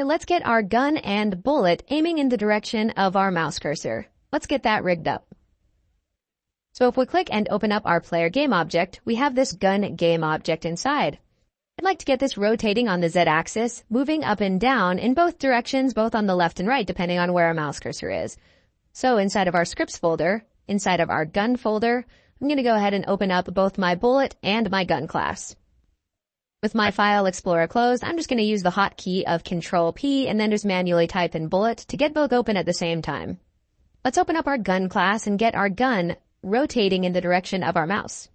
Let's get our gun and bullet aiming in the direction of our mouse cursor. Let's get that rigged up. So if we click and open up our player game object, we have this gun game object inside. I'd like to get this rotating on the Z-axis, moving up and down in both directions, both on the left and right, depending on where our mouse cursor is. So inside of our scripts folder, inside of our gun folder, I'm going to go ahead and open up both my bullet and my gun class. With my File Explorer closed, I'm just going to use the hotkey of Control-P and then just manually type in bullet to get both open at the same time. Let's open up our gun class and get our gun rotating in the direction of our mouse.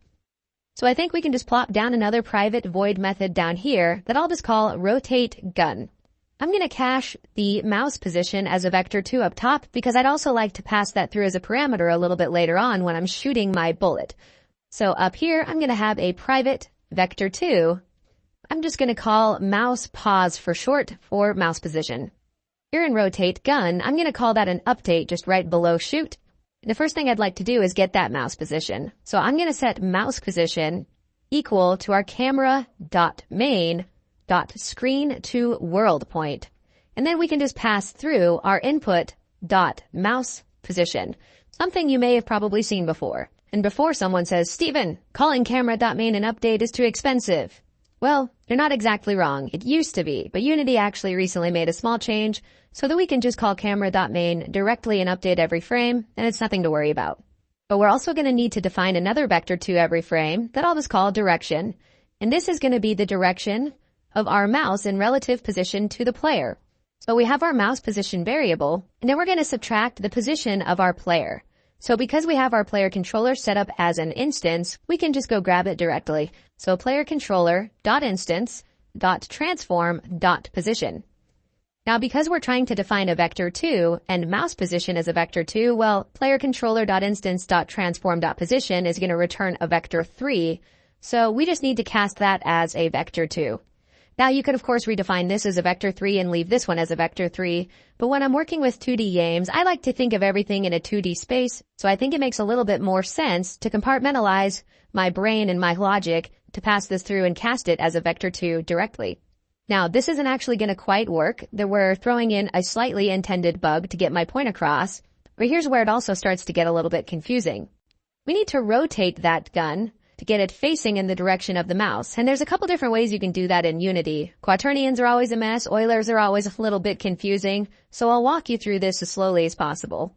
So I think we can just plop down another private void method down here that I'll just call rotate_gun. I'm going to cache the mouse position as a vector2 up top because I'd also like to pass that through as a parameter a little bit later on when I'm shooting my bullet. So up here, I'm going to have a private vector2. I'm just going to call mouse pause for short for mouse position. Here in rotate_gun, I'm going to call that an update just right below shoot. The first thing I'd like to do is get that mouse position. So I'm going to set mouse position equal to our camera.main.screen to world point. And then we can just pass through our input.mouse position, something you may have probably seen before. And before someone says, Steven, calling camera.main an update is too expensive. Well, they're not exactly wrong. It used to be, but Unity actually recently made a small change so that we can just call camera.main directly and update every frame, and it's nothing to worry about. But we're also going to need to define another vector2 every frame that I'll just call direction. And this is going to be the direction of our mouse in relative position to the player. So we have our mouse position variable, and then we're going to subtract the position of our player. So because we have our player controller set up as an instance, we can just go grab it directly. So player controller.instance.transform.position. Now because we're trying to define a vector2 and mouse position as a vector2, well, player controller.instance.transform.position is going to return a vector3. So we just need to cast that as a vector2. Now you could of course redefine this as a vector3 and leave this one as a vector3, but when I'm working with 2D games, I like to think of everything in a 2D space, so I think it makes a little bit more sense to compartmentalize my brain and my logic to pass this through and cast it as a vector2 directly. Now this isn't actually going to quite work. We're throwing in a slightly intended bug to get my point across, but here's where it also starts to get a little bit confusing. We need to rotate that gun to get it facing in the direction of the mouse. And there's a couple different ways you can do that in Unity. Quaternions are always a mess. Eulers are always a little bit confusing. So I'll walk you through this as slowly as possible.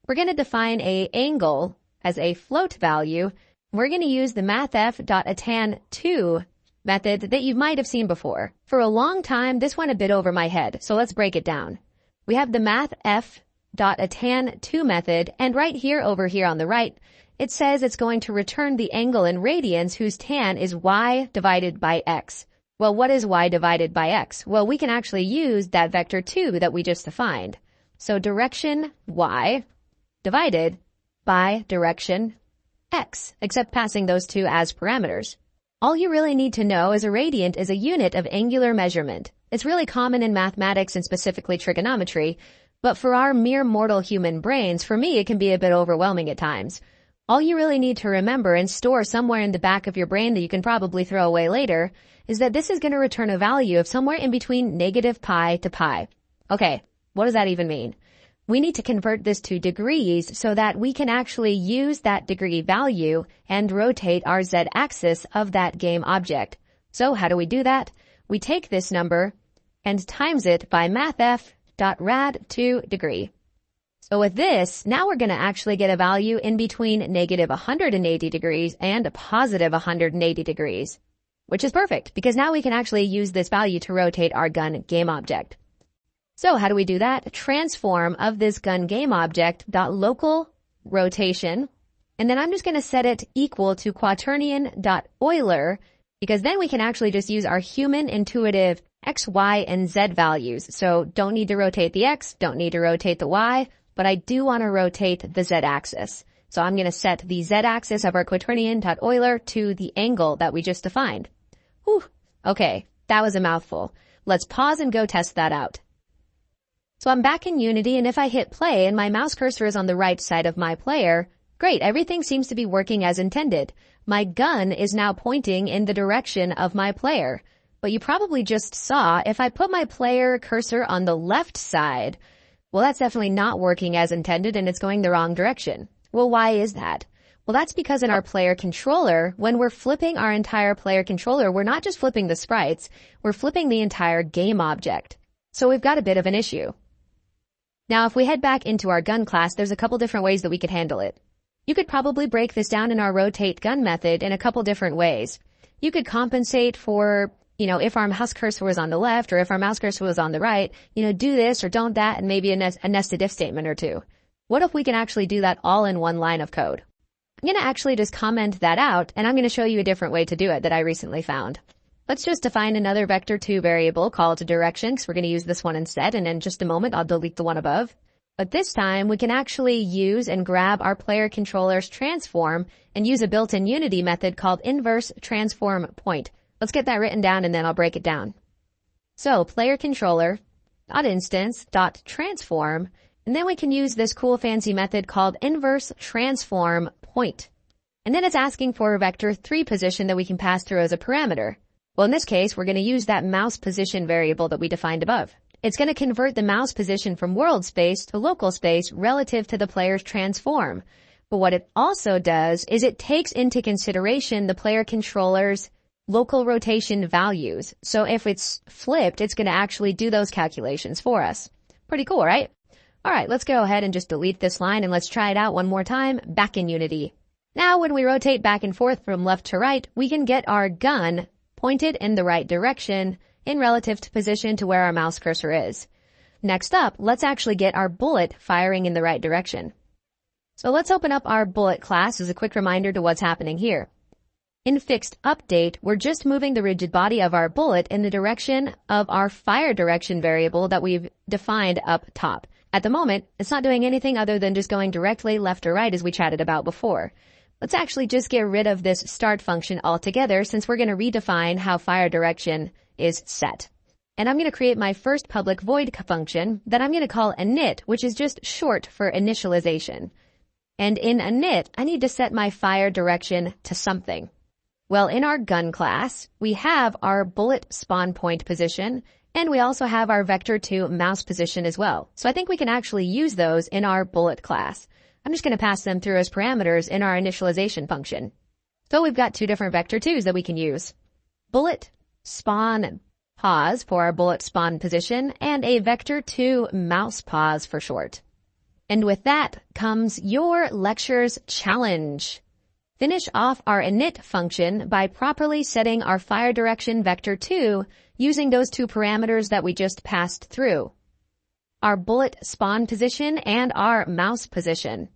We're going to define a angle as a float value. We're going to use the mathf.attan2 method that you might have seen before. For a long time, this went a bit over my head. So let's break it down. We have the mathf.attan2 method. And right here, over here on the right, it says it's going to return the angle in radians whose tan is y divided by x. Well, what is y divided by x? Well, we can actually use that vector2 that we just defined. So direction y divided by direction x, except passing those two as parameters. All you really need to know is a radian is a unit of angular measurement. It's really common in mathematics and specifically trigonometry, but for our mere mortal human brains, for me, it can be a bit overwhelming at times. All you really need to remember and store somewhere in the back of your brain that you can probably throw away later is that this is going to return a value of somewhere in between negative pi to pi. Okay, what does that even mean? We need to convert this to degrees so that we can actually use that degree value and rotate our z-axis of that game object. So how do we do that? We take this number and times it by mathf.rad2degree. So with this, now we're going to actually get a value in between negative 180 degrees and positive 180 degrees, which is perfect because now we can actually use this value to rotate our gun game object. So how do we do that? Transform of this gun game object dot local rotation, and then I'm just going to set it equal to quaternion.Euler because then we can actually just use our human intuitive x, y, and z values. So don't need to rotate the x, don't need to rotate the y, but I do want to rotate the z-axis. So I'm going to set the z-axis of our quaternion.Euler to the angle that we just defined. Whew. Okay, that was a mouthful. Let's pause and go test that out. So I'm back in Unity, and if I hit play and my mouse cursor is on the right side of my player, great, everything seems to be working as intended. My gun is now pointing in the direction of my player. But you probably just saw if I put my player cursor on the left side, well, that's definitely not working as intended and it's going the wrong direction. Well, why is that? Well, that's because in our player controller, when we're flipping our entire player controller, we're not just flipping the sprites, we're flipping the entire game object. So we've got a bit of an issue. Now, if we head back into our gun class, there's a couple different ways that we could handle it. You could probably break this down in our rotate gun method in a couple different ways. You could compensate for, if our mouse cursor was on the left or if our mouse cursor was on the right, do this or don't that and maybe a nested if statement or two. What if we can actually do that all in one line of code? I'm going to actually just comment that out and I'm going to show you a different way to do it that I recently found. Let's just define another vector2 variable called direction because we're going to use this one instead, and in just a moment I'll delete the one above. But this time we can actually use and grab our player controller's transform and use a built-in Unity method called inverse transform point. Let's get that written down and then I'll break it down. So player controller dot instance dot transform, and then we can use this cool fancy method called inverse transform point. And then it's asking for a vector3 position that we can pass through as a parameter. Well, in this case, we're going to use that mouse position variable that we defined above. It's going to convert the mouse position from world space to local space relative to the player's transform. But what it also does is it takes into consideration the player controller's local rotation values. So if it's flipped, it's going to actually do those calculations for us. Pretty cool, right? All right, let's go ahead and just delete this line and let's try it out one more time back in Unity. Now, when we rotate back and forth from left to right, we can get our gun pointed in the right direction in relative to position to where our mouse cursor is. Next up, let's actually get our bullet firing in the right direction. So let's open up our bullet class as a quick reminder to what's happening here. In fixed update, we're just moving the rigid body of our bullet in the direction of our fire direction variable that we've defined up top. At the moment, it's not doing anything other than just going directly left or right as we chatted about before. Let's actually just get rid of this start function altogether since we're going to redefine how fire direction is set. And I'm going to create my first public void function that I'm going to call init, which is just short for initialization. And in init, I need to set my fire direction to something. Well, in our gun class, we have our bullet spawn point position, and we also have our vector2 mouse position as well. So I think we can actually use those in our bullet class. I'm just going to pass them through as parameters in our initialization function. So we've got two different vector2s that we can use. Bullet spawn pause for our bullet spawn position and a vector2 mouse pause for short. And with that comes your lecture's challenge. Finish off our init function by properly setting our fire direction vector2 using those two parameters that we just passed through. Our bullet spawn position and our mouse position.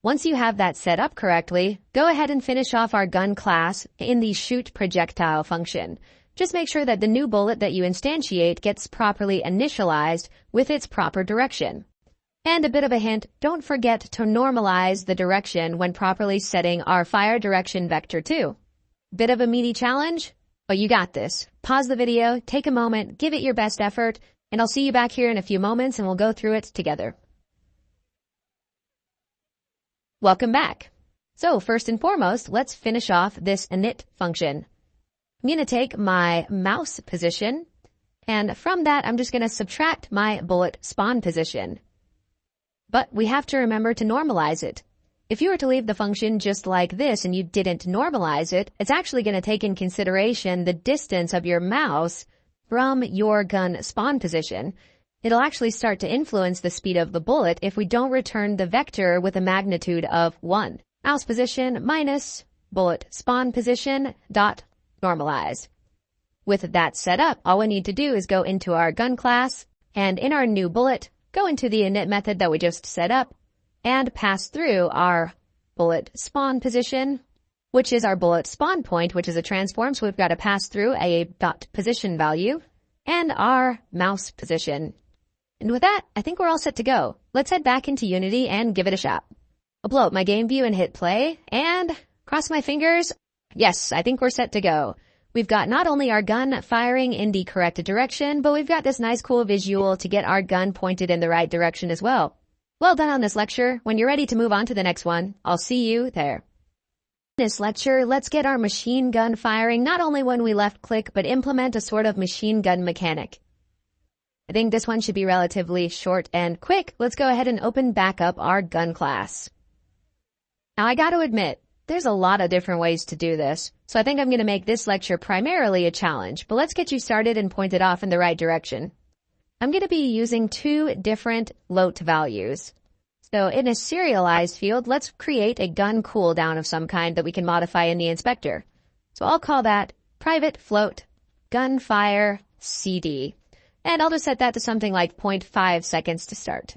Once you have that set up correctly, go ahead and finish off our gun class in the shoot projectile function. Just make sure that the new bullet that you instantiate gets properly initialized with its proper direction. And a bit of a hint, don't forget to normalize the direction when properly setting our fire direction vector2. Bit of a meaty challenge? But you got this. Pause the video, take a moment, give it your best effort, and I'll see you back here in a few moments and we'll go through it together. Welcome back. So first and foremost, let's finish off this init function. I'm going to take my mouse position, and from that, I'm just going to subtract my bullet spawn position. But we have to remember to normalize it. If you were to leave the function just like this and you didn't normalize it, it's actually going to take in consideration the distance of your mouse from your gun spawn position. It'll actually start to influence the speed of the bullet if we don't return the vector with a magnitude of 1. Mouse position minus bullet spawn position dot normalize. With that set up, all we need to do is go into our gun class, and in our new bullet, go into the init method that we just set up, and pass through our bullet spawn position, which is our bullet spawn point, which is a transform, so we've got to pass through a dot position value, and our mouse position. And with that, I think we're all set to go. Let's head back into Unity and give it a shot. I'll blow up my game view and hit play, and cross my fingers. Yes, I think we're set to go. We've got not only our gun firing in the correct direction, but we've got this nice cool visual to get our gun pointed in the right direction as well. Well done on this lecture. When you're ready to move on to the next one, I'll see you there. In this lecture, let's get our machine gun firing not only when we left click, but implement a sort of machine gun mechanic. I think this one should be relatively short and quick. Let's go ahead and open back up our gun class. Now I gotta admit, there's a lot of different ways to do this, so I think I'm gonna make this lecture primarily a challenge, but let's get you started and point it off in the right direction. I'm gonna be using two different float values. So in a serialized field, let's create a gun cooldown of some kind that we can modify in the inspector. So I'll call that private float gunfire CD. And I'll just set that to something like 0.5 seconds to start.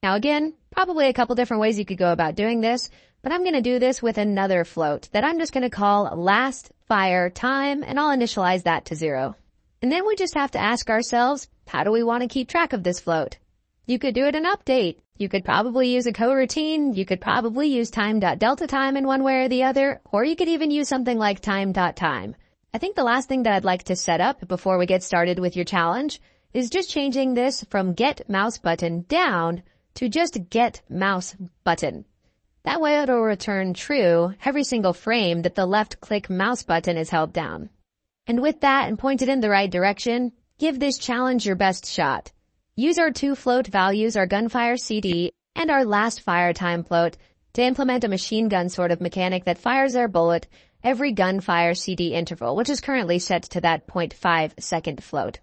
Now again, probably a couple different ways you could go about doing this, but I'm going to do this with another float that I'm just going to call last fire time, and I'll initialize that to 0. And then we just have to ask ourselves, how do we want to keep track of this float? You could do it in update. You could probably use a coroutine. You could probably use time.delta time in one way or the other, or you could even use something like time.time. I think the last thing that I'd like to set up before we get started with your challenge is just changing this from get mouse button down to just get mouse button. That way it'll return true every single frame that the left click mouse button is held down. And with that and pointed in the right direction, give this challenge your best shot. Use our two float values, our gunfire CD and our last fire time float, to implement a machine gun sort of mechanic that fires our bullet every gunfire CD interval, which is currently set to that 0.5 second float.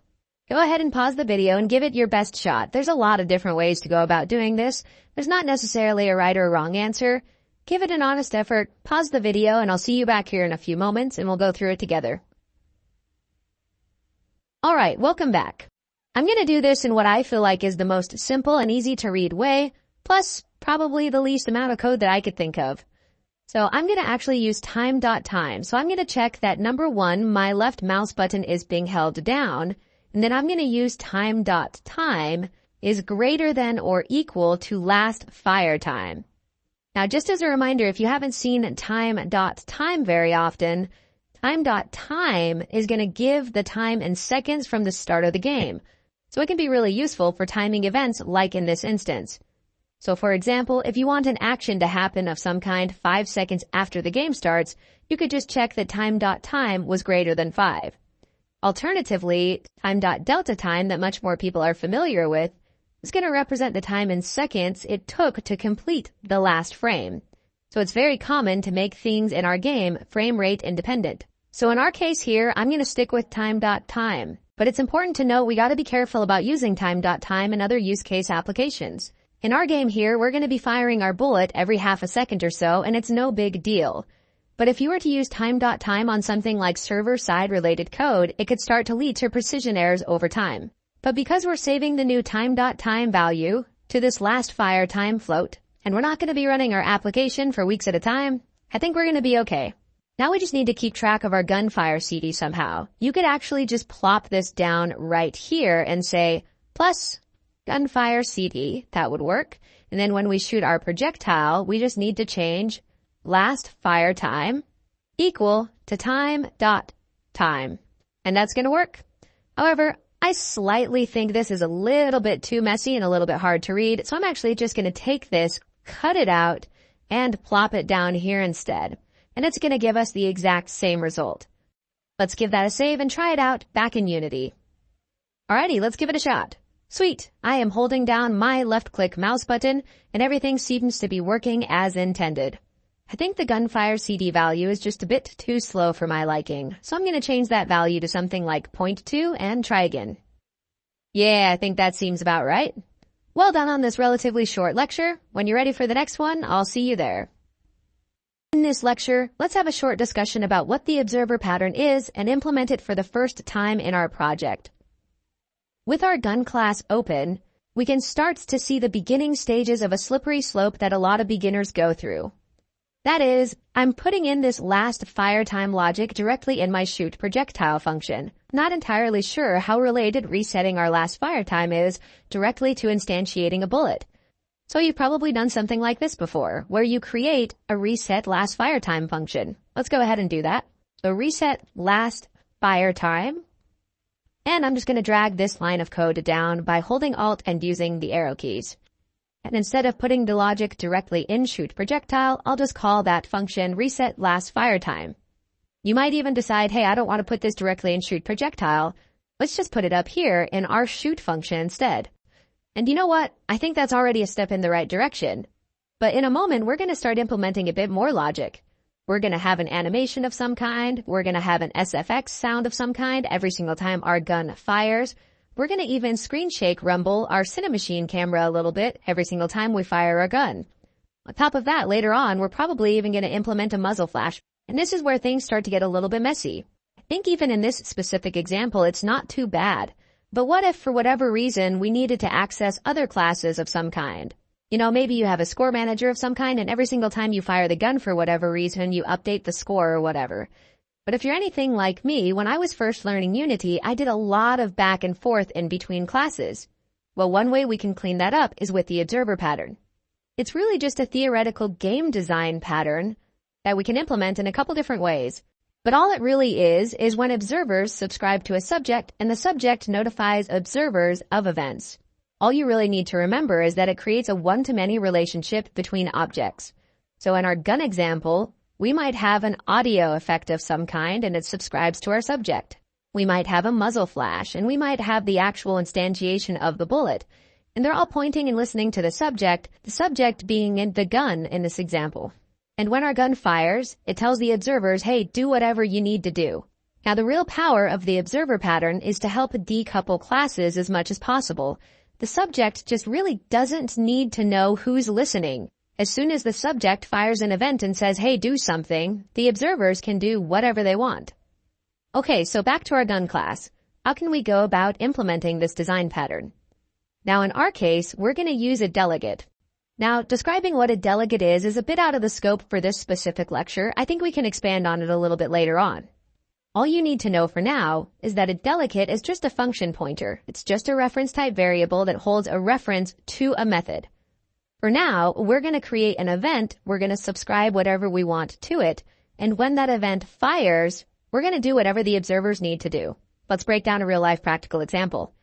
Go ahead and pause the video and give it your best shot. There's a lot of different ways to go about doing this. There's not necessarily a right or wrong answer. Give it an honest effort, pause the video, and I'll see you back here in a few moments and we'll go through it together. Alright, welcome back. I'm going to do this in what I feel like is the most simple and easy to read way, plus probably the least amount of code that I could think of. So I'm going to actually use time.time. So I'm going to check that number 1, my left mouse button is being held down, and then I'm going to use time.time is greater than or equal to last fire time. Now just as a reminder, if you haven't seen time.time very often, time.time is going to give the time in seconds from the start of the game. So it can be really useful for timing events like in this instance. So for example, if you want an action to happen of some kind 5 seconds after the game starts, you could just check that time.time was greater than 5. Alternatively, time.delta time that much more people are familiar with is going to represent the time in seconds it took to complete the last frame. So it's very common to make things in our game frame rate independent. So in our case here, I'm going to stick with time.time. But it's important to note we got to be careful about using time.time in other use case applications. In our game here, we're going to be firing our bullet every half a second or so, and it's no big deal. But if you were to use time.time on something like server-side related code, it could start to lead to precision errors over time. But because we're saving the new time.time value to this last fire time float, and we're not going to be running our application for weeks at a time, I think we're going to be okay. Now we just need to keep track of our gunfire CD somehow. You could actually just plop this down right here and say, plus gunfire CD. That would work. And then when we shoot our projectile, we just need to change last fire time equal to time.time. And that's going to work. However, I slightly think this is a little bit too messy and a little bit hard to read, so I'm actually just going to take this, cut it out, and plop it down here instead. And it's going to give us the exact same result. Let's give that a save and try it out back in Unity. Alrighty, let's give it a shot. Sweet, I am holding down my left-click mouse button, and everything seems to be working as intended. I think the gunfire CD value is just a bit too slow for my liking, so I'm going to change that value to something like 0.2 and try again. Yeah, I think that seems about right. Well done on this relatively short lecture. When you're ready for the next one, I'll see you there. In this lecture, let's have a short discussion about what the observer pattern is and implement it for the first time in our project. With our gun class open, we can start to see the beginning stages of a slippery slope that a lot of beginners go through. That is, I'm putting in this last fire time logic directly in my shoot projectile function. Not entirely sure how related resetting our last fire time is directly to instantiating a bullet. So you've probably done something like this before, where you create a reset last fire time function. Let's go ahead and do that. So reset last fire time. And I'm just going to drag this line of code down by holding Alt and using the arrow keys. And instead of putting the logic directly in shoot projectile, I'll just call that function reset last fire time. You might even decide, hey, I don't want to put this directly in shoot projectile. Let's just put it up here in our shoot function instead. And you know what? I think that's already a step in the right direction. But in a moment, we're going to start implementing a bit more logic. We're going to have an animation of some kind. We're going to have an SFX sound of some kind every single time our gun fires. We're going to even screen shake rumble our Cinemachine camera a little bit every single time we fire a gun. On top of that, later on, we're probably even going to implement a muzzle flash. And this is where things start to get a little bit messy. I think even in this specific example, it's not too bad. But what if, for whatever reason, we needed to access other classes of some kind? You know, maybe you have a score manager of some kind, and every single time you fire the gun for whatever reason, you update the score or whatever. But if you're anything like me, when I was first learning Unity, I did a lot of back and forth in between classes. Well, one way we can clean that up is with the observer pattern. It's really just a theoretical game design pattern that we can implement in a couple different ways. But all it really is when observers subscribe to a subject and the subject notifies observers of events. All you really need to remember is that it creates a one-to-many relationship between objects. So in our gun example, we might have an audio effect of some kind and it subscribes to our subject. We might have a muzzle flash and we might have the actual instantiation of the bullet. And they're all pointing and listening to the subject being in the gun in this example. And when our gun fires, it tells the observers, hey, do whatever you need to do. Now the real power of the observer pattern is to help decouple classes as much as possible. The subject just really doesn't need to know who's listening. As soon as the subject fires an event and says, hey, do something, the observers can do whatever they want. Okay, so back to our gun class. How can we go about implementing this design pattern? Now in our case, we're going to use a delegate. Now, describing what a delegate is a bit out of the scope for this specific lecture. I think we can expand on it a little bit later on. All you need to know for now is that a delegate is just a function pointer. It's just a reference type variable that holds a reference to a method. For now, we're going to create an event. We're going to subscribe whatever we want to it. And when that event fires, we're going to do whatever the observers need to do. Let's break down a real life practical example.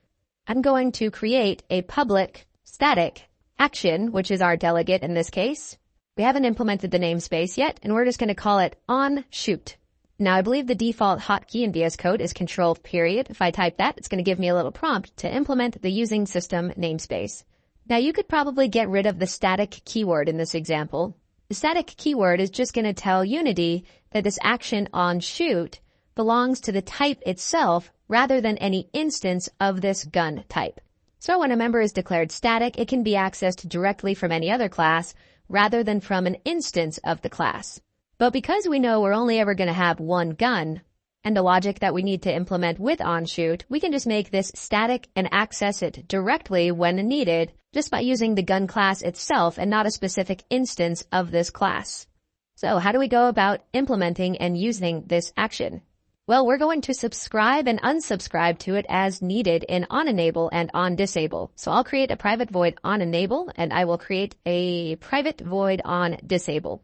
I'm going to create a public static action, which is our delegate in this case. We haven't implemented the namespace yet, and we're just going to call it onShoot. Now, I believe the default hotkey in VS Code is Control period. If I type that, it's going to give me a little prompt to implement the using system namespace. Now, you could probably get rid of the static keyword in this example. The static keyword is just going to tell Unity that this action onShoot belongs to the type itself rather than any instance of this gun type. So when a member is declared static, it can be accessed directly from any other class rather than from an instance of the class. But because we know we're only ever going to have one gun and the logic that we need to implement with onShoot, we can just make this static and access it directly when needed just by using the gun class itself and not a specific instance of this class. So how do we go about implementing and using this action? Well, we're going to subscribe and unsubscribe to it as needed in onEnable and onDisable. So I'll create a private void onEnable and I will create a private void onDisable.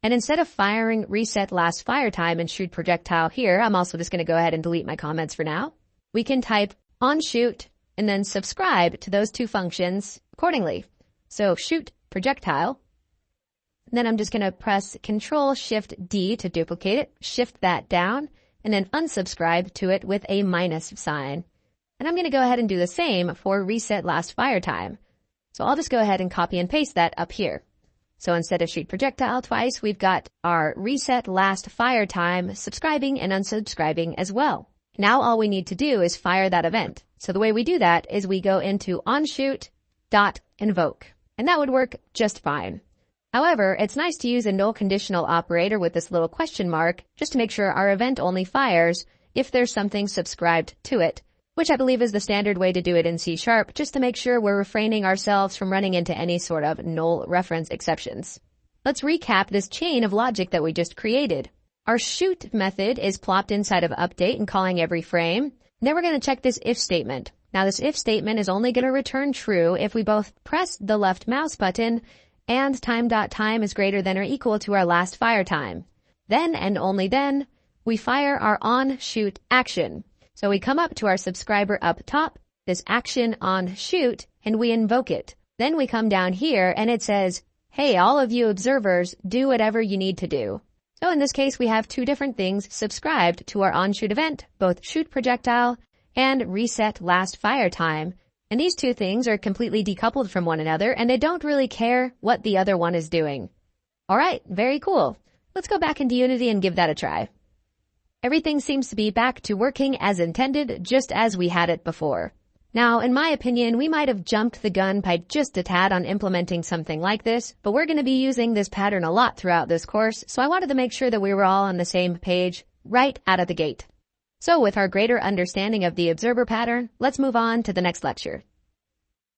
And instead of firing reset last fire time and shoot projectile here, I'm also just going to go ahead and delete my comments for now. We can type onShoot and then subscribe to those two functions accordingly. So shoot projectile. And then I'm just going to press Control-Shift-D to duplicate it, shift that down, and then unsubscribe to it with a minus sign. And I'm going to go ahead and do the same for reset last fire time. So I'll just go ahead and copy and paste that up here. So instead of shoot projectile twice, we've got our reset last fire time subscribing and unsubscribing as well. Now all we need to do is fire that event. So the way we do that is we go into onShoot.invoke, and that would work just fine. However, it's nice to use a null conditional operator with this little question mark just to make sure our event only fires if there's something subscribed to it, which I believe is the standard way to do it in C#, just to make sure we're refraining ourselves from running into any sort of null reference exceptions. Let's recap this chain of logic that we just created. Our shoot method is plopped inside of update and calling every frame. Then we're going to check this if statement. Now this if statement is only going to return true if we both press the left mouse button and time.time is greater than or equal to our last fire time. Then and only then, we fire our onShoot action. So we come up to our subscriber up top, this action onShoot, and we invoke it. Then we come down here and it says, hey, all of you observers, do whatever you need to do. So in this case, we have two different things subscribed to our on-shoot event, both shoot projectile and reset last fire time. And these two things are completely decoupled from one another, and they don't really care what the other one is doing. All right, very cool. Let's go back into Unity and give that a try. Everything seems to be back to working as intended, just as we had it before. Now, in my opinion, we might have jumped the gun by just a tad on implementing something like this, but we're going to be using this pattern a lot throughout this course, so I wanted to make sure that we were all on the same page right out of the gate. So with our greater understanding of the observer pattern, let's move on to the next lecture.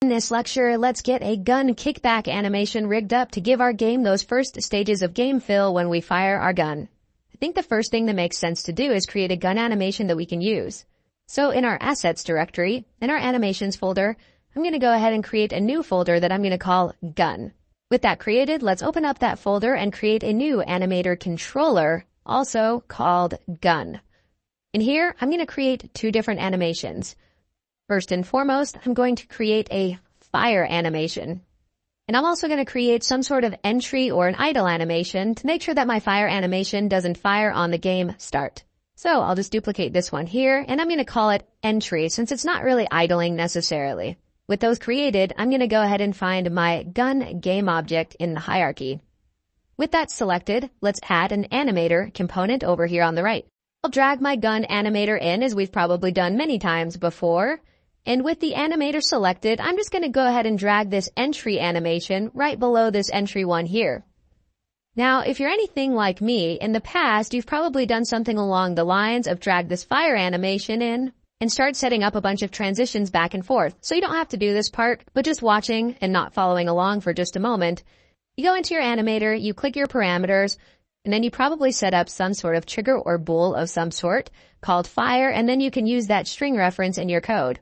In this lecture, let's get a gun kickback animation rigged up to give our game those first stages of game feel when we fire our gun. I think the first thing that makes sense to do is create a gun animation that we can use. So in our assets directory, in our animations folder, I'm going to go ahead and create a new folder that I'm going to call gun. With that created, let's open up that folder and create a new animator controller, also called gun. In here, I'm going to create two different animations. First and foremost, I'm going to create a fire animation. And I'm also going to create some sort of entry or an idle animation to make sure that my fire animation doesn't fire on the game start. So I'll just duplicate this one here, and I'm going to call it entry since it's not really idling necessarily. With those created, I'm going to go ahead and find my gun game object in the hierarchy. With that selected, let's add an animator component over here on the right. I'll drag my gun animator in as we've probably done many times before. And with the animator selected, I'm just going to go ahead and drag this entry animation right below this entry one here. Now, if you're anything like me, in the past, you've probably done something along the lines of drag this fire animation in and start setting up a bunch of transitions back and forth. So you don't have to do this part, but just watching and not following along for just a moment. You go into your animator, you click your parameters, and then you probably set up some sort of trigger or bool of some sort called fire, and then you can use that string reference in your code.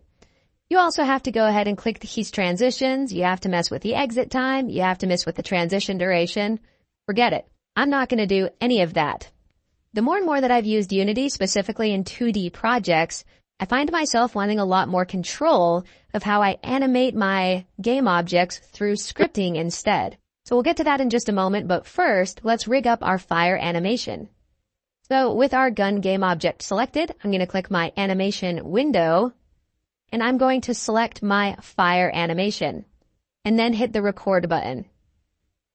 You also have to go ahead and click these transitions. You have to mess with the exit time. You have to mess with the transition duration. Forget it. I'm not going to do any of that. The more and more that I've used Unity, specifically in 2D projects, I find myself wanting a lot more control of how I animate my game objects through scripting instead. So we'll get to that in just a moment, but first, let's rig up our fire animation. So with our gun game object selected, I'm going to click my animation window, and I'm going to select my fire animation, and then hit the record button.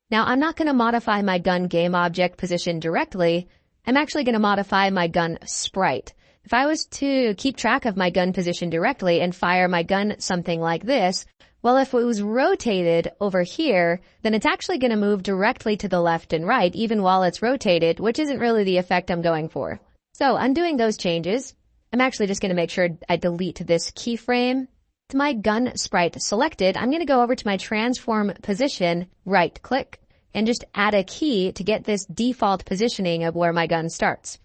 Now, I'm not going to modify my gun game object position directly. I'm actually going to modify my gun sprite. If I was to keep track of my gun position directly and fire my gun something like this, well, if it was rotated over here, then it's actually going to move directly to the left and right, even while it's rotated, which isn't really the effect I'm going for. So, undoing those changes, I'm actually just going to make sure I delete this keyframe. With my gun sprite selected, I'm going to go over to my transform position, right-click, and just add a key to get this default positioning of where my gun starts.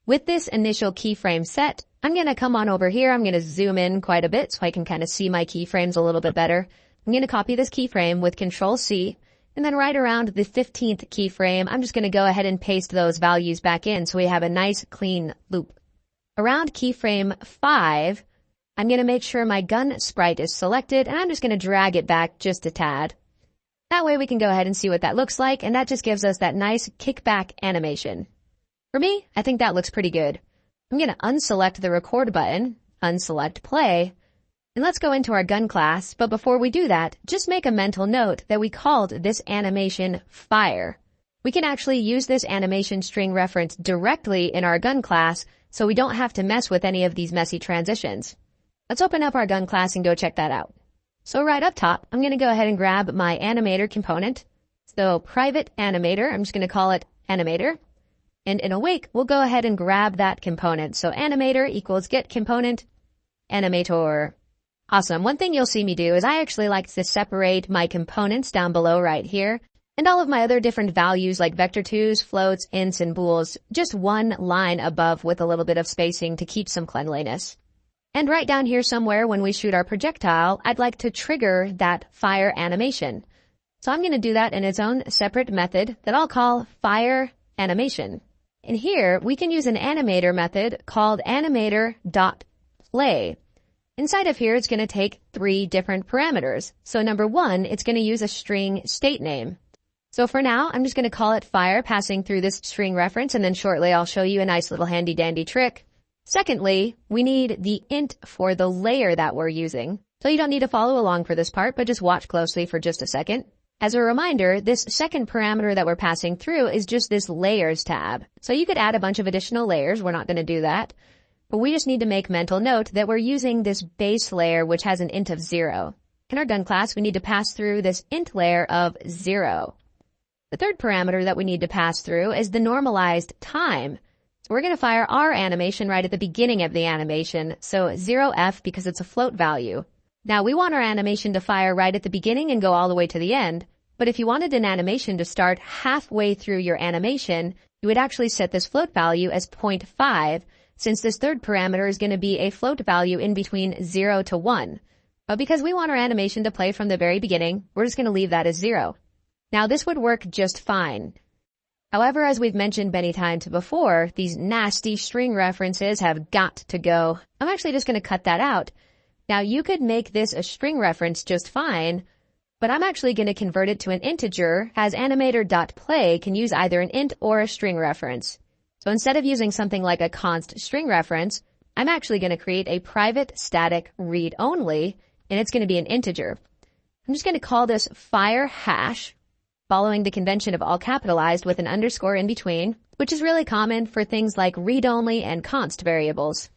With this initial keyframe set, I'm going to come on over here. I'm going to zoom in quite a bit so I can kind of see my keyframes a little bit better. I'm going to copy this keyframe with Control-C, and then right around the 15th keyframe, I'm just going to go ahead and paste those values back in so we have a nice clean loop. Around keyframe 5, I'm going to make sure my gun sprite is selected, and I'm just going to drag it back just a tad. That way we can go ahead and see what that looks like, and that just gives us that nice kickback animation. For me, I think that looks pretty good. I'm going to unselect the record button, unselect play, and let's go into our gun class. But before we do that, just make a mental note that we called this animation fire. We can actually use this animation string reference directly in our gun class, so we don't have to mess with any of these messy transitions. Let's open up our gun class and go check that out. So right up top, I'm going to go ahead and grab my animator component. So private animator, I'm just going to call it animator. And in awake, we'll go ahead and grab that component. So animator equals get component animator. Awesome. One thing you'll see me do is I actually like to separate my components down below right here and all of my other different values like vector2s, floats, ints, and bools, just one line above with a little bit of spacing to keep some cleanliness. And right down here somewhere when we shoot our projectile, I'd like to trigger that fire animation. So I'm going to do that in its own separate method that I'll call fire animation. And here, we can use an animator method called animator.play. Inside of here, it's going to take 3 different parameters. So number 1, it's going to use a string state name. So for now, I'm just going to call it fire, passing through this string reference, and then shortly I'll show you a nice little handy dandy trick. Secondly, we need the int for the layer that we're using. So you don't need to follow along for this part, but just watch closely for just a second. As a reminder, this second parameter that we're passing through is just this layers tab. So you could add a bunch of additional layers. We're not going to do that. But we just need to make mental note that we're using this base layer, which has an int of 0. In our gun class, we need to pass through this int layer of 0. The third parameter that we need to pass through is the normalized time. So we're going to fire our animation right at the beginning of the animation, so 0f because it's a float value. Now we want our animation to fire right at the beginning and go all the way to the end, but if you wanted an animation to start halfway through your animation, you would actually set this float value as 0.5, since this third parameter is going to be a float value in between 0 to 1. But because we want our animation to play from the very beginning, we're just going to leave that as 0. Now this would work just fine. However, as we've mentioned many times before, these nasty string references have got to go. I'm actually just going to cut that out. Now you could make this a string reference just fine, but I'm actually going to convert it to an integer, as animator.play can use either an int or a string reference. So instead of using something like a const string reference, I'm actually going to create a private static read only, and it's going to be an integer. I'm just going to call this fire hash, following the convention of all capitalized with an underscore in between, which is really common for things like read-only and const variables.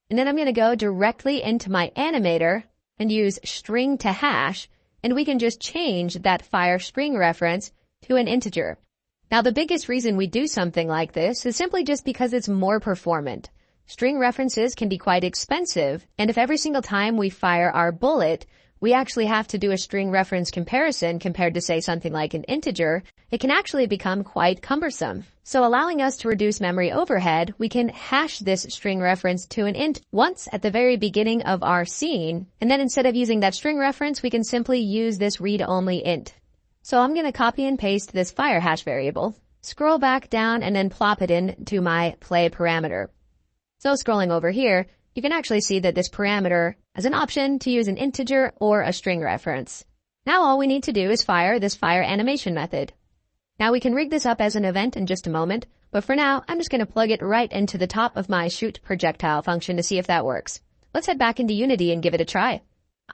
And then I'm going to go directly into my animator and use string to hash, and we can just change that fire string reference to an integer. Now the biggest reason we do something like this is simply just because it's more performant. String references can be quite expensive, and if every single time we fire our bullet, we actually have to do a string reference comparison compared to, say, something like an integer, it can actually become quite cumbersome. So allowing us to reduce memory overhead, we can hash this string reference to an int once at the very beginning of our scene, and then instead of using that string reference, we can simply use this read-only int. So I'm going to copy and paste this fire hash variable, scroll back down, and then plop it into my play parameter. So scrolling over here, you can actually see that this parameter has an option to use an integer or a string reference. Now all we need to do is fire this fire animation method. Now we can rig this up as an event in just a moment, but for now, I'm just going to plug it right into the top of my shoot projectile function to see if that works. Let's head back into Unity and give it a try.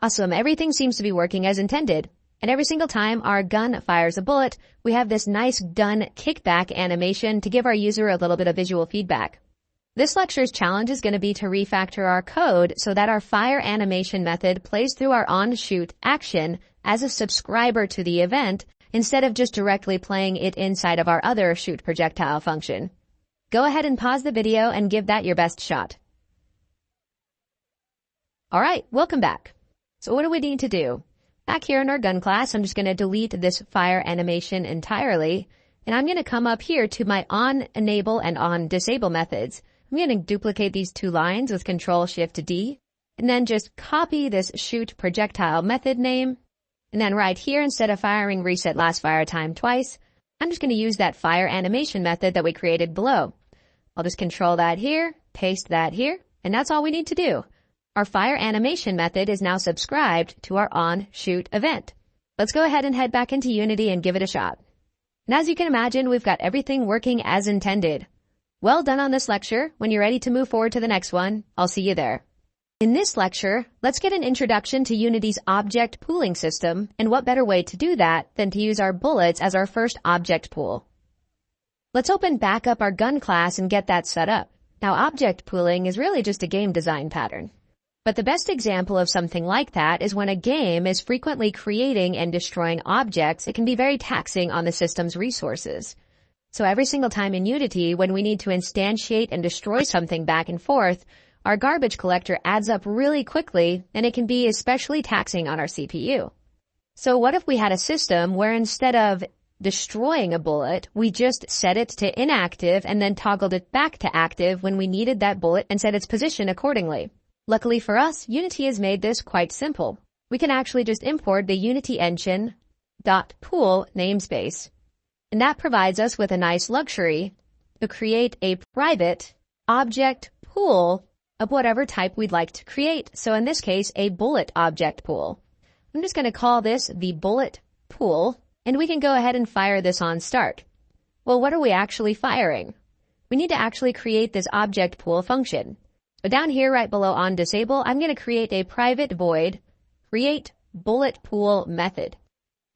Awesome, everything seems to be working as intended. And every single time our gun fires a bullet, we have this nice gun kickback animation to give our user a little bit of visual feedback. This lecture's challenge is going to be to refactor our code so that our fire animation method plays through our on-shoot action as a subscriber to the event instead of just directly playing it inside of our other shoot projectile function. Go ahead and pause the video and give that your best shot. Alright, welcome back. So what do we need to do? Back here in our gun class, I'm just going to delete this fire animation entirely, and I'm going to come up here to my on-enable and on-disable methods. I'm going to duplicate these 2 lines with Control-Shift-D, and then just copy this shoot projectile method name. And then right here, instead of firing reset last fire time twice, I'm just going to use that fire animation method that we created below. I'll just control that here, paste that here, and that's all we need to do. Our fire animation method is now subscribed to our on-shoot event. Let's go ahead and head back into Unity and give it a shot. And as you can imagine, we've got everything working as intended. Well done on this lecture. When you're ready to move forward to the next one, I'll see you there. In this lecture, let's get an introduction to Unity's object pooling system, and what better way to do that than to use our bullets as our first object pool. Let's open back up our gun class and get that set up. Now, object pooling is really just a game design pattern. But the best example of something like that is when a game is frequently creating and destroying objects, it can be very taxing on the system's resources. So every single time in Unity, when we need to instantiate and destroy something back and forth, our garbage collector adds up really quickly, and it can be especially taxing on our CPU. So what if we had a system where instead of destroying a bullet, we just set it to inactive and then toggled it back to active when we needed that bullet and set its position accordingly? Luckily for us, Unity has made this quite simple. We can actually just import the Unity engine.pool namespace. And that provides us with a nice luxury to create a private object pool of whatever type we'd like to create. So in this case, a bullet object pool. I'm just going to call this the bullet pool, and we can go ahead and fire this on start. Well, what are we actually firing? We need to actually create this object pool function. So down here right below on disable, I'm going to create a private void, create bullet pool method.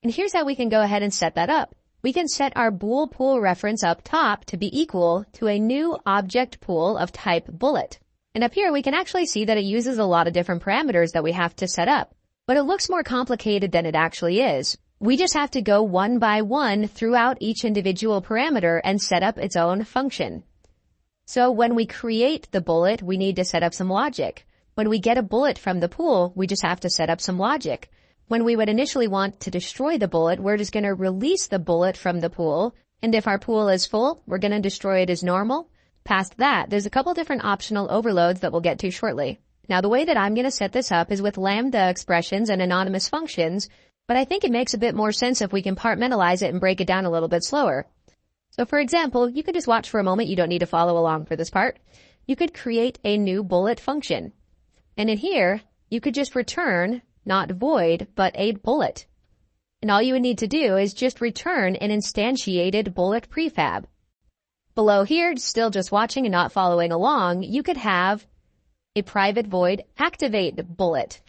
And here's how we can go ahead and set that up. We can set our bool pool reference up top to be equal to a new object pool of type bullet. And up here we can actually see that it uses a lot of different parameters that we have to set up. But it looks more complicated than it actually is. We just have to go one by one throughout each individual parameter and set up its own function. So when we create the bullet, we need to set up some logic. When we get a bullet from the pool, we just have to set up some logic. When we would initially want to destroy the bullet, we're just going to release the bullet from the pool. And if our pool is full, we're going to destroy it as normal. Past that, there's a couple different optional overloads that we'll get to shortly. Now, the way that I'm going to set this up is with lambda expressions and anonymous functions, but I think it makes a bit more sense if we compartmentalize it and break it down a little bit slower. So for example, you could just watch for a moment. You don't need to follow along for this part. You could create a new bullet function. And in here, you could just return, not void, but a bullet. And all you would need to do is just return an instantiated bullet prefab. Below here, still just watching and not following along, you could have a private void activate bullet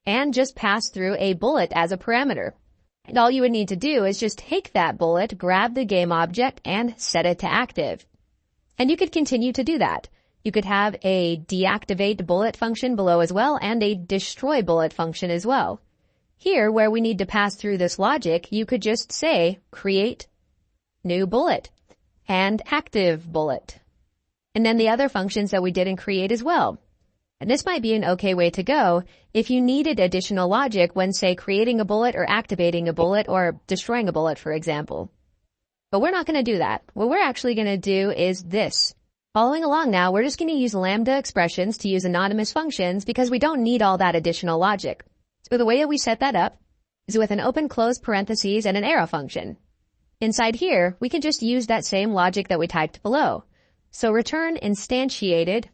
and just pass through a bullet as a parameter. And all you would need to do is just take that bullet, grab the game object, and set it to active. And you could continue to do that. You could have a deactivate bullet function below as well and a destroy bullet function as well. Here, where we need to pass through this logic, you could just say create new bullet and active bullet. And then the other functions that we didn't create as well. And this might be an okay way to go if you needed additional logic when, say, creating a bullet or activating a bullet or destroying a bullet, for example. But we're not going to do that. What we're actually going to do is this. Following along now, we're just going to use lambda expressions to use anonymous functions because we don't need all that additional logic. So the way that we set that up is with an open close parentheses and an arrow function. Inside here, we can just use that same logic that we typed below. So return instantiated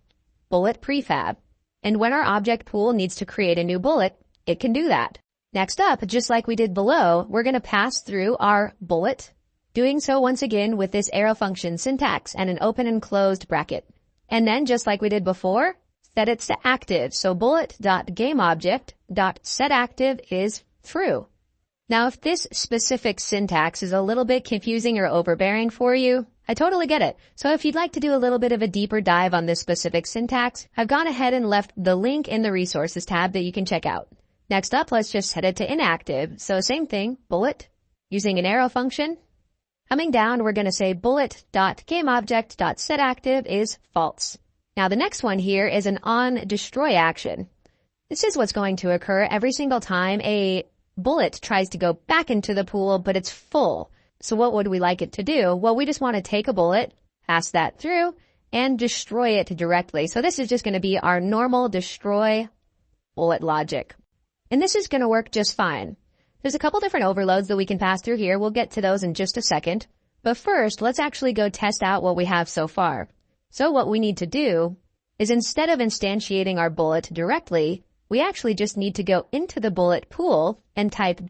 bullet prefab. And when our object pool needs to create a new bullet, it can do that. Next up, just like we did below, we're going to pass through our bullet, doing so once again with this arrow function syntax and an open and closed bracket. And then just like we did before, set it to active. So bullet.gameObject.setActive is true. Now, if this specific syntax is a little bit confusing or overbearing for you, I totally get it. So if you'd like to do a little bit of a deeper dive on this specific syntax, I've gone ahead and left the link in the resources tab that you can check out. Next up, let's just set it to inactive. So same thing, bullet, using an arrow function. Coming down, we're going to say bullet.gameObject.setActive is false. Now the next one here is an onDestroy action. This is what's going to occur every single time a bullet tries to go back into the pool, but it's full. So what would we like it to do? Well, we just want to take a bullet, pass that through, and destroy it directly. So this is just going to be our normal destroy bullet logic. And this is going to work just fine. There's a couple different overloads that we can pass through here. We'll get to those in just a second. But first, let's actually go test out what we have so far. So what we need to do is instead of instantiating our bullet directly, we actually just need to go into the bullet pool and type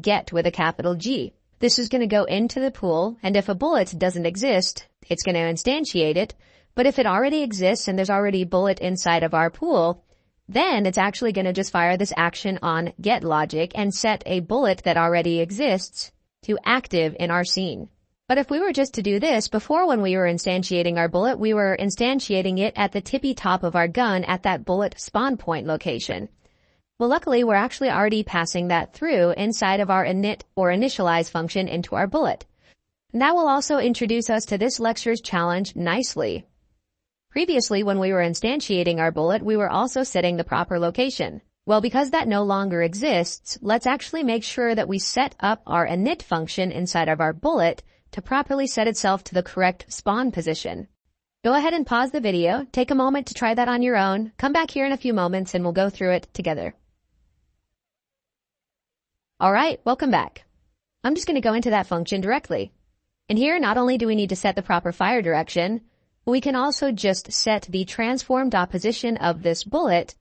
.get with a capital G. This is going to go into the pool, and if a bullet doesn't exist, it's going to instantiate it. But if it already exists and there's already a bullet inside of our pool, then it's actually going to just fire this action on get logic and set a bullet that already exists to active in our scene. But if we were just to do this, before when we were instantiating our bullet, we were instantiating it at the tippy top of our gun at that bullet spawn point location. Well, luckily, we're actually already passing that through inside of our init or initialize function into our bullet. And that will also introduce us to this lecture's challenge nicely. Previously, when we were instantiating our bullet, we were also setting the proper location. Well, because that no longer exists, let's actually make sure that we set up our init function inside of our bullet to properly set itself to the correct spawn position. Go ahead and pause the video, take a moment to try that on your own, come back here in a few moments and we'll go through it together. Alright, welcome back. I'm just going to go into that function directly. And here, not only do we need to set the proper fire direction, We can also just set the transformed opposition of this bullet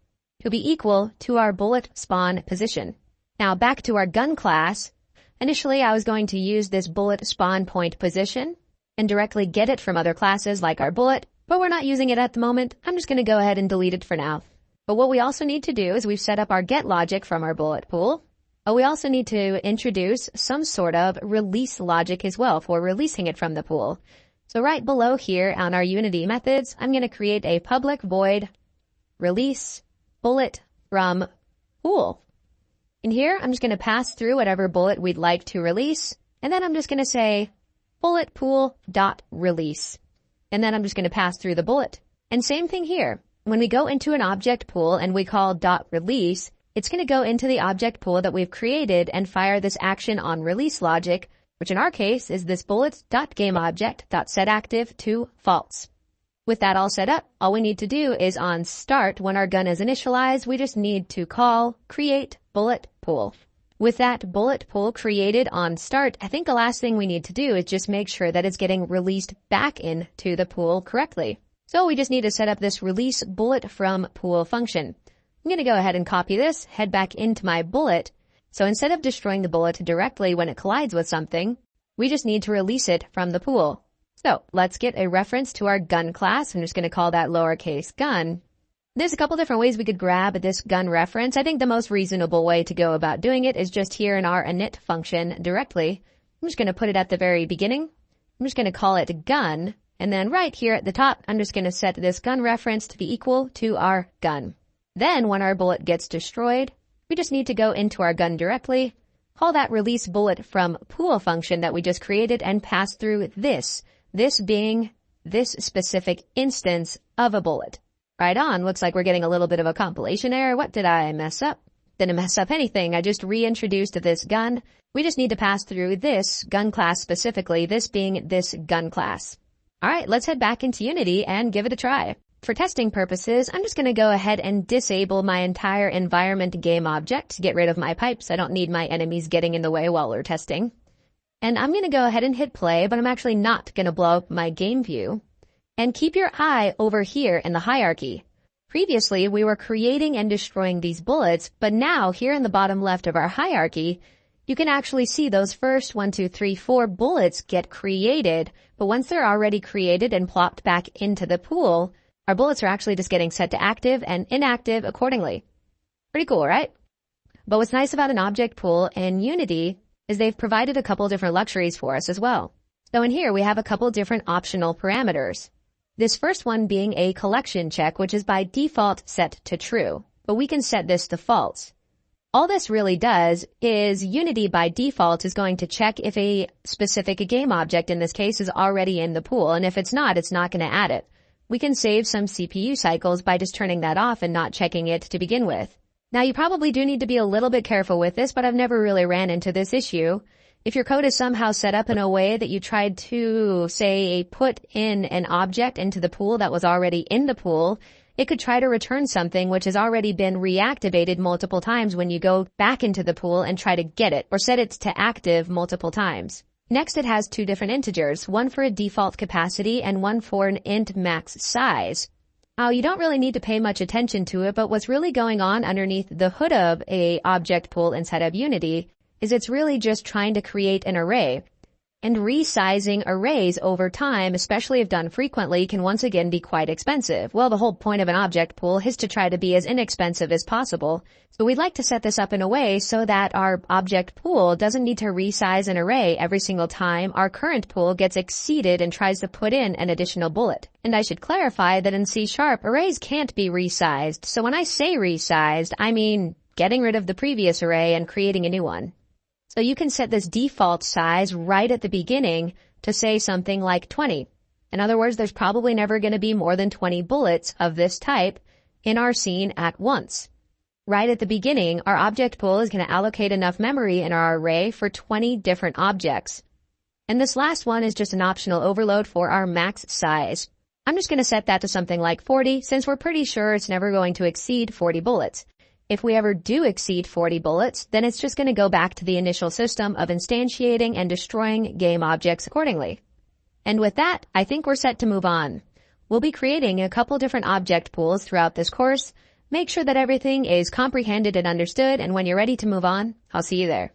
to be equal to our bullet spawn position. Now back to our gun class. Initially, I was going to use this bullet spawn point position and directly get it from other classes like our bullet, but we're not using it at the moment. I'm just going to go ahead and delete it for now. But what we also need to do is we've set up our get logic from our bullet pool. But we also need to introduce some sort of release logic as well for releasing it from the pool. So right below here on our Unity methods, I'm going to create a public void release bullet from pool. In here, I'm just going to pass through whatever bullet we'd like to release, and then I'm just going to say bullet pool dot release. And then I'm just going to pass through the bullet. And same thing here. When we go into an object pool and we call dot release, it's going to go into the object pool that we've created and fire this action on release logic, which in our case is this bullets.gameObject.setActive to false. With that all set up, all we need to do is on start, when our gun is initialized, we just need to call create bullet pool. With that bullet pool created on start, I think the last thing we need to do is just make sure that it's getting released back into the pool correctly. So we just need to set up this release bullet from pool function. I'm going to go ahead and copy this, head back into my bullet. So instead of destroying the bullet directly when it collides with something, we just need to release it from the pool. So let's get a reference to our gun class. I'm just going to call that lowercase gun. There's a couple different ways we could grab this gun reference. I think the most reasonable way to go about doing it is just here in our init function directly. I'm just going to put it at the very beginning. I'm just going to call it gun. And then right here at the top, I'm just going to set this gun reference to be equal to our gun. Then when our bullet gets destroyed, we just need to go into our gun directly, call that release bullet from pool function that we just created and pass through this being this specific instance of a bullet. Right on, looks like we're getting a little bit of a compilation error. What did I mess up? Didn't mess up anything. I just reintroduced this gun. We just need to pass through this gun class specifically, this being this gun class. All right, let's head back into Unity and give it a try. For testing purposes, I'm just going to go ahead and disable my entire environment game object to get rid of my pipes. I don't need my enemies getting in the way while we're testing. And I'm going to go ahead and hit play, but I'm actually not going to blow up my game view. And keep your eye over here in the hierarchy. Previously, we were creating and destroying these bullets, but now here in the bottom left of our hierarchy, you can actually see those first 1, 2, 3, 4 bullets get created, but once they're already created and plopped back into the pool, our bullets are actually just getting set to active and inactive accordingly. Pretty cool, right? But what's nice about an object pool in Unity is they've provided a couple different luxuries for us as well. So in here, we have a couple different optional parameters. This first one being a collection check, which is by default set to true, but we can set this to false. All this really does is Unity by default is going to check if a specific game object in this case is already in the pool, and if it's not going to add it. We can save some CPU cycles by just turning that off and not checking it to begin with. Now you probably do need to be a little bit careful with this, but I've never really ran into this issue. If your code is somehow set up in a way that you tried to, say, put in an object into the pool that was already in the pool, it could try to return something which has already been reactivated multiple times when you go back into the pool and try to get it, or set it to active multiple times. Next, it has two different integers, one for a default capacity and one for an int max size. Now, you don't really need to pay much attention to it, but what's really going on underneath the hood of a object pool inside of Unity is it's really just trying to create an array. And resizing arrays over time, especially if done frequently, can once again be quite expensive. Well, the whole point of an object pool is to try to be as inexpensive as possible. So we'd like to set this up in a way so that our object pool doesn't need to resize an array every single time our current pool gets exceeded and tries to put in an additional bullet. And I should clarify that in C#, arrays can't be resized. So when I say resized, I mean getting rid of the previous array and creating a new one. So you can set this default size right at the beginning to say something like 20. In other words, there's probably never going to be more than 20 bullets of this type in our scene at once. Right at the beginning, our object pool is going to allocate enough memory in our array for 20 different objects. And this last one is just an optional overload for our max size. I'm just going to set that to something like 40 since we're pretty sure it's never going to exceed 40 bullets. If we ever do exceed 40 bullets, then it's just going to go back to the initial system of instantiating and destroying game objects accordingly. And with that, I think we're set to move on. We'll be creating a couple different object pools throughout this course. Make sure that everything is comprehended and understood, and when you're ready to move on, I'll see you there.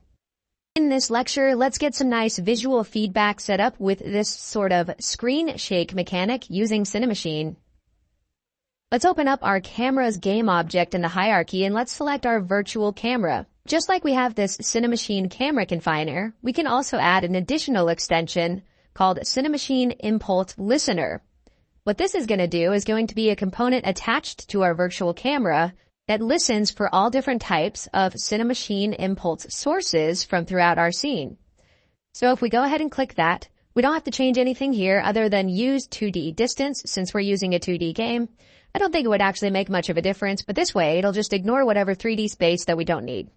In this lecture, let's get some nice visual feedback set up with this sort of screen shake mechanic using Cinemachine. Let's open up our camera's game object in the hierarchy and let's select our virtual camera. Just like we have this Cinemachine camera confiner, we can also add an additional extension called Cinemachine Impulse Listener. What this is going to do is going to be a component attached to our virtual camera that listens for all different types of Cinemachine impulse sources from throughout our scene. So if we go ahead and click that, we don't have to change anything here other than use 2D distance since we're using a 2D game. I don't think it would actually make much of a difference, but this way it'll just ignore whatever 3D space that we don't need.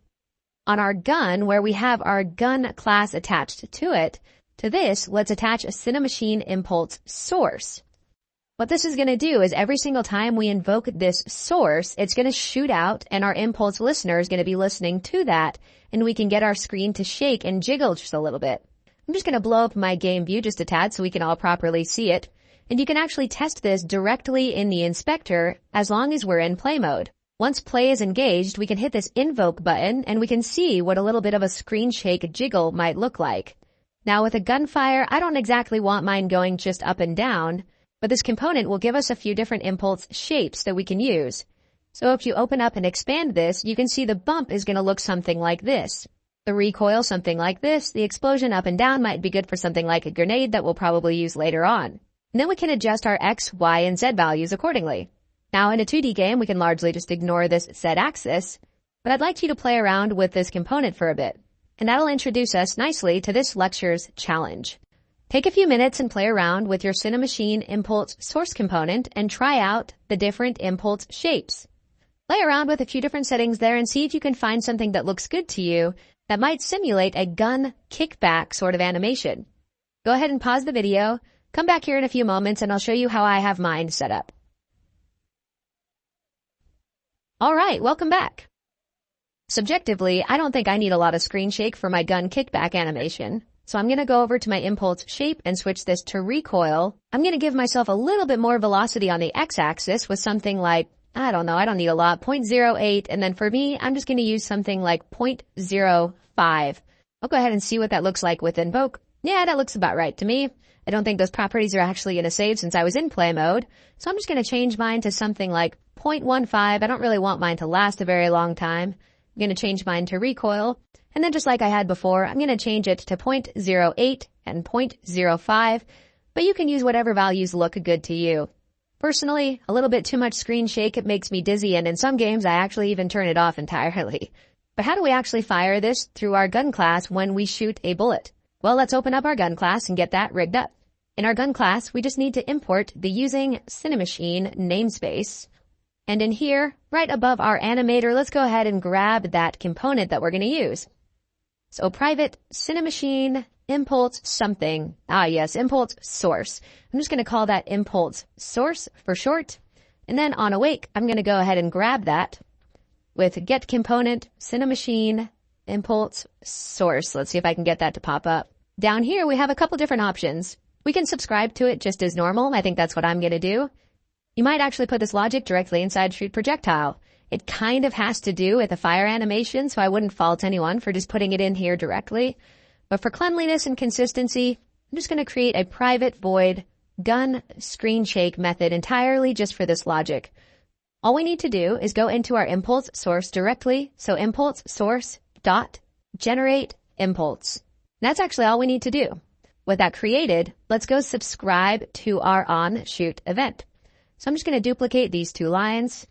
On our gun, where we have our gun class attached to it, to this, let's attach a Cinemachine impulse source. What this is going to do is every single time we invoke this source, it's going to shoot out and our impulse listener is going to be listening to that, and we can get our screen to shake and jiggle just a little bit. I'm just going to blow up my game view just a tad so we can all properly see it. And you can actually test this directly in the inspector as long as we're in play mode. Once play is engaged, we can hit this invoke button and we can see what a little bit of a screen shake jiggle might look like. Now with a gunfire, I don't exactly want mine going just up and down, but this component will give us a few different impulse shapes that we can use. So if you open up and expand this, you can see the bump is going to look something like this. The recoil something like this. The explosion up and down might be good for something like a grenade that we'll probably use later on. And then we can adjust our X, Y, and Z values accordingly. Now in a 2D game, we can largely just ignore this Z axis, but I'd like you to play around with this component for a bit. And that'll introduce us nicely to this lecture's challenge. Take a few minutes and play around with your Cinemachine impulse source component and try out the different impulse shapes. Play around with a few different settings there and see if you can find something that looks good to you that might simulate a gun kickback sort of animation. Go ahead and pause the video. Come back here in a few moments and I'll show you how I have mine set up. Alright, welcome back. Subjectively, I don't think I need a lot of screen shake for my gun kickback animation, so I'm going to go over to my impulse shape and switch this to recoil. I'm going to give myself a little bit more velocity on the x-axis with something like, I don't know, I don't need a lot, 0.08, and then for me, I'm just going to use something like 0.05. I'll go ahead and see what that looks like with invoke. Yeah, that looks about right to me. I don't think those properties are actually going to save since I was in play mode, so I'm just going to change mine to something like 0.15. I don't really want mine to last a very long time. I'm going to change mine to recoil, and then just like I had before, I'm going to change it to 0.08 and 0.05, but you can use whatever values look good to you. Personally, a little bit too much screen shake, it makes me dizzy, and in some games I actually even turn it off entirely. But how do we actually fire this through our gun class when we shoot a bullet? Well, let's open up our gun class and get that rigged up. In our gun class, we just need to import the using Cinemachine namespace. And in here, right above our animator, let's go ahead and grab that component that we're going to use. So private Cinemachine impulse something. Ah, yes, impulse source. I'm just going to call that impulse source for short. And then on awake, I'm going to go ahead and grab that with get component Cinemachine impulse source. Let's see if I can get that to pop up. Down here, we have a couple different options. We can subscribe to it just as normal. I think that's what I'm going to do. You might actually put this logic directly inside shoot projectile. It kind of has to do with a fire animation, so I wouldn't fault anyone for just putting it in here directly. But for cleanliness and consistency, I'm just going to create a private void gun screen shake method entirely just for this logic. All we need to do is go into our impulse source directly. So impulse source dot generate impulse. That's actually all we need to do. With that created, let's go subscribe to our on shoot event. So I'm just going to duplicate these two lines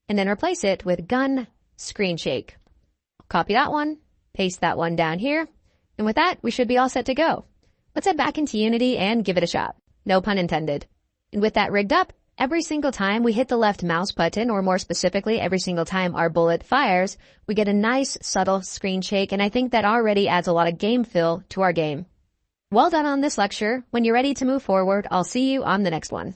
and then replace it with gun screen shake. Copy that one, paste that one down here. And with that, we should be all set to go. Let's head back into Unity and give it a shot. No pun intended. And with that rigged up, every single time we hit the left mouse button, or more specifically, every single time our bullet fires, we get a nice, subtle screen shake, and I think that already adds a lot of game feel to our game. Well done on this lecture. When you're ready to move forward, I'll see you on the next one.